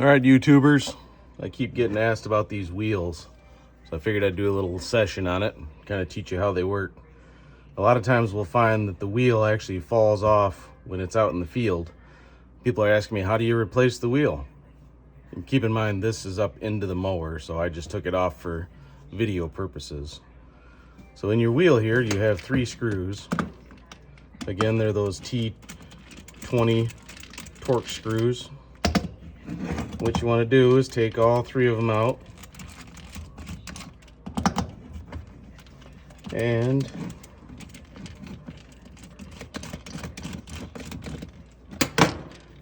All right, YouTubers, I keep getting asked about these wheels, so I figured I'd do a little session on it, kind of teach you how they work. A lot of times we'll find that the wheel actually falls off when it's out in the field. People are asking me, how do you replace the wheel? And keep in mind, this is up into the mower, so I just took it off for video purposes. So in your wheel here, you have 3 screws. Again, they're those T20 torque screws. What you want to do is take all 3 of them out and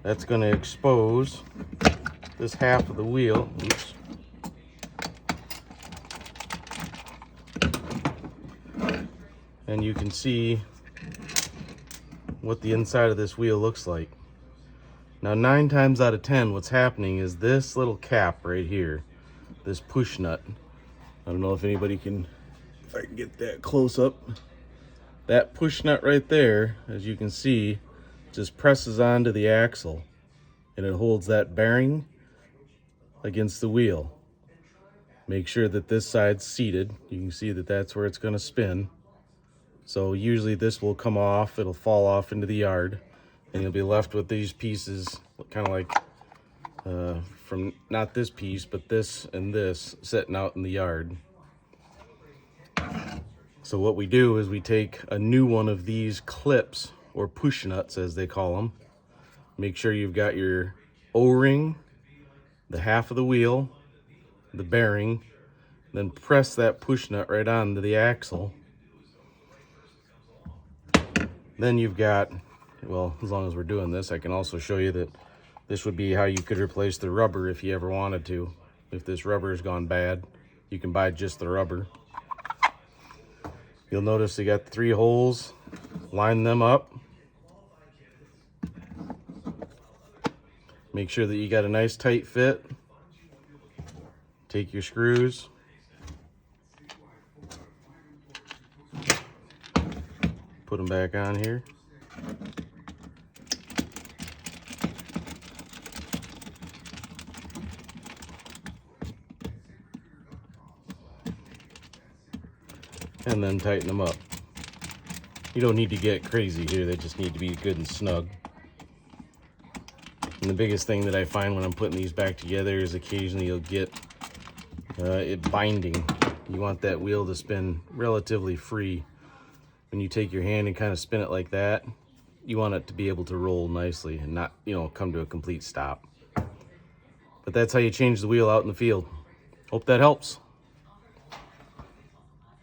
that's going to expose this half of the wheel. Oops. And you can see what the inside of this wheel looks like. Now 9 times out of 10 what's happening is this little cap right here, this push nut. I don't know if anybody can, if I can get that close up. That push nut right there, as you can see, just presses onto the axle and it holds that bearing against the wheel. Make sure that this side's seated. You can see that that's where it's going to spin. So usually this will come off, it'll fall off into the yard, and you'll be left with these pieces, kind of like from not this piece, but this and this sitting out in the yard. So what we do is we take a new one of these clips, or push nuts as they call them. Make sure you've got your O-ring, the half of the wheel, the bearing, then press that push nut right onto the axle. Then you've got, well, as long as we're doing this, I can also show you that this would be how you could replace the rubber if you ever wanted to. If this rubber has gone bad, you can buy just the rubber. You'll notice they got 3 holes. Line them up. Make sure that you got a nice tight fit. Take your screws. Put them back on here. And then tighten them up. You don't need to get crazy here, they just need to be good and snug. And the biggest thing that I find when I'm putting these back together is occasionally you'll get it binding. You want that wheel to spin relatively free. When you take your hand and kind of spin it like that, you want it to be able to roll nicely and not, come to a complete stop. But that's how you change the wheel out in the field. Hope that helps.